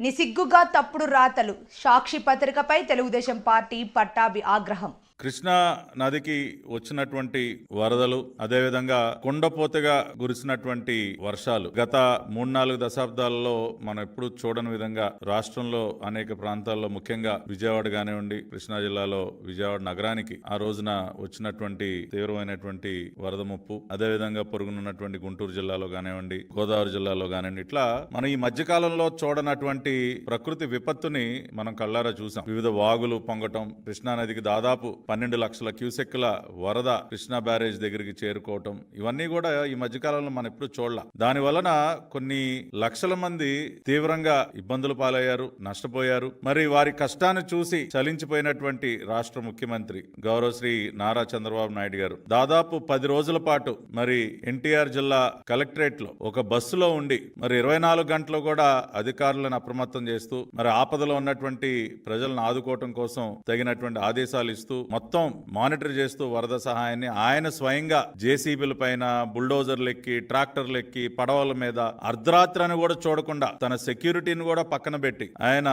నిసిగ్గుగా తప్పుడు రాతలు సాక్షి పత్రికపై తెలుగుదేశం పార్టీ పట్టాభి ఆగ్రహం. కృష్ణా నదికి వచ్చినటువంటి వరదలు, అదేవిధంగా కుండపోతగా కురిసినటువంటి వర్షాలు గత 3-4 దశాబ్దాలలో మనం ఎప్పుడు చూడని విధంగా రాష్ట్రంలో అనేక ప్రాంతాల్లో, ముఖ్యంగా విజయవాడ కానివ్వండి, కృష్ణా జిల్లాలో విజయవాడ నగరానికి ఆ రోజున వచ్చినటువంటి తీవ్రమైనటువంటి వరద ముప్పు, అదేవిధంగా పొరుగునున్నటువంటి గుంటూరు జిల్లాలో కానివ్వండి, గోదావరి జిల్లాలో కానివ్వండి, ఇట్లా మనం ఈ మధ్యకాలంలో చూడనటువంటి ప్రకృతి విపత్తుని మనం కళ్ళారా చూసాం. వివిధ వాగులు పొంగటం, కృష్ణా నదికి దాదాపు 12 లక్షల క్యూసెక్ల వరద కృష్ణా బ్యారేజ్ దగ్గరికి చేరుకోవటం, ఇవన్నీ కూడా ఈ మధ్యకాలంలో మనం ఎప్పుడు చూడాల. దాని వలన కొన్ని లక్షల మంది తీవ్రంగా ఇబ్బందులు పాలయ్యారు, నష్టపోయారు. మరి వారి కష్టాన్ని చూసి చలించిపోయినటువంటి రాష్ట్ర ముఖ్యమంత్రి గౌరవ శ్రీ నారా చంద్రబాబు నాయుడు గారు దాదాపు 10 రోజుల పాటు మరి ఎన్టీఆర్ జిల్లా కలెక్టరేట్ లో ఒక బస్సులో ఉండి మరి 24 గంటలు కూడా అధికారులను అప్రమత్తం చేస్తూ మరి ఆపదలో ఉన్నటువంటి ప్రజలను ఆదుకోవటం కోసం తగినటువంటి ఆదేశాలు ఇస్తూ మొత్తం మానిటర్ చేస్తూ వరద సహాయాన్ని ఆయన స్వయంగా జేసీబీల పైన, బుల్డోజర్లు ఎక్కి, ట్రాక్టర్లు ఎక్కి, పడవల మీద అర్ధరాత్రిని కూడా చూడకుండా తన సెక్యూరిటీని కూడా పక్కన పెట్టి ఆయన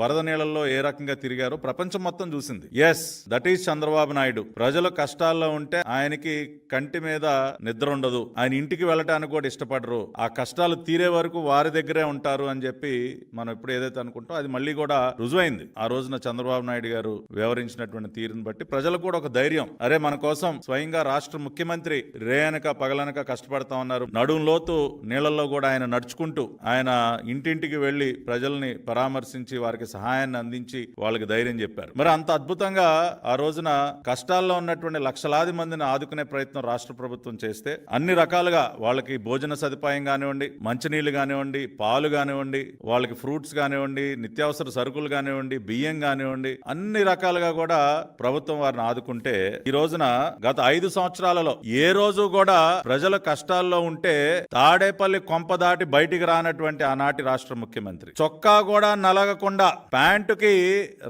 వరద నీళ్ళల్లో ఏ రకంగా తిరిగారో ప్రపంచం మొత్తం చూసింది. Yes, that is Chandrababu Naidu. ప్రజలు కష్టాల్లో ఉంటే ఆయనకి కంటి మీద నిద్ర ఉండదు, ఆయన ఇంటికి వెళ్ళటానికి కూడా ఇష్టపడరు, ఆ కష్టాలు తీరే వరకు వారి దగ్గరే ఉంటారు అని చెప్పి మనం ఇప్పుడు ఏదైతే అనుకుంటాం అది మళ్ళీ కూడా రుజువైంది. ఆ రోజున చంద్రబాబు నాయుడు గారు వ్యవహరించినటువంటి తీరుని బట్టి ప్రజలకు కూడా ఒక ధైర్యం, అరే మన కోసం స్వయంగా రాష్ట్ర ముఖ్యమంత్రి రేయనక పగలనక కష్టపడతా ఉన్నారు. నడుం లోతు నీళ్లలో కూడా ఆయన నడుచుకుంటూ ఆయన ఇంటింటికి వెళ్లి ప్రజల్ని పరామర్శించి వారికి సహాయాన్ని అందించి వాళ్ళకి ధైర్యం చెప్పారు. మరి అంత అద్భుతంగా ఆ రోజున కష్టాల్లో ఉన్నటువంటి లక్షలాది మందిని ఆదుకునే ప్రయత్నం రాష్ట్ర ప్రభుత్వం చేస్తే అన్ని రకాలుగా వాళ్ళకి భోజన సదుపాయం కానివ్వండి, మంచినీళ్లు కానివ్వండి, పాలు కానివ్వండి, వాళ్ళకి ఫ్రూట్స్ కానివ్వండి, నిత్యావసర సరుకులు కానివ్వండి, బియ్యం కానివ్వండి, అన్ని రకాలుగా కూడా ప్రభుత్వం వారిని ఆదుకుంటే ఈ రోజున గత 5 సంవత్సరాలలో ఏ రోజు కూడా ప్రజల కష్టాల్లో ఉంటే తాడేపల్లి కొంప దాటి బయటికి రానటువంటి ఆనాటి రాష్ట్ర ముఖ్యమంత్రి, చొక్కా కూడా నలగకుండా, ప్యాంటుకి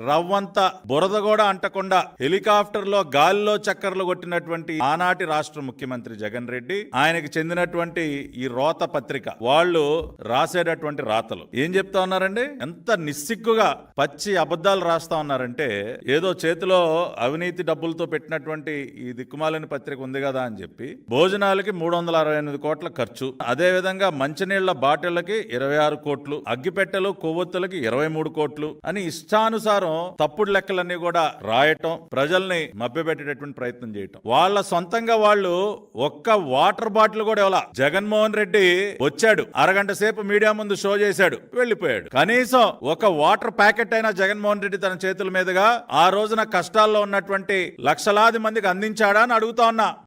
రవ్వంత బురద కూడా అంటకుండా హెలికాప్టర్ లో గాలిలో చక్కర్లు కొట్టినటువంటి ఆనాటి రాష్ట్ర ముఖ్యమంత్రి జగన్ రెడ్డి, ఆయనకి చెందినటువంటి ఈ రోత పత్రిక వాళ్ళు రాసేటటువంటి రాతలు ఏం చెప్తా ఉన్నారండి? ఎంత నిస్సిగ్గుగా పచ్చి అబద్ధాలు రాస్తా ఉన్నారంటే, ఏదో చేతిలో అవినీతి డబ్బులతో పెట్టినటువంటి ఈ దిక్కుమాలని పత్రిక ఉంది కదా అని చెప్పి భోజనాలకి 368 కోట్ల ఖర్చు, అదే విధంగా మంచినీళ్ల బాటిళ్లకి 26 కోట్లు, అగ్గిపెట్టెలు కొవ్వొత్తులకి 23 కోట్లు అని ఇష్టానుసారం తప్పుడు లెక్కలన్నీ కూడా రాయటం, ప్రజల్ని మభ్యపెట్టేటటువంటి ప్రయత్నం చేయటం. వాళ్ళ సొంతంగా వాళ్ళు ఒక్క వాటర్ బాటిల్ కూడా ఇవ్వాల. జగన్మోహన్ రెడ్డి వచ్చాడు, అరగంట సేపు మీడియా ముందు షో చేశాడు, వెళ్ళిపోయాడు. కనీసం ఒక వాటర్ ప్యాకెట్ అయినా జగన్మోహన్ రెడ్డి తన చేతుల మీదుగా ఆ రోజున కష్టాల్లో ఉన్నటువంటి లక్షలాది మందికి అందించాడా అని అడుగుతా ఉన్నా.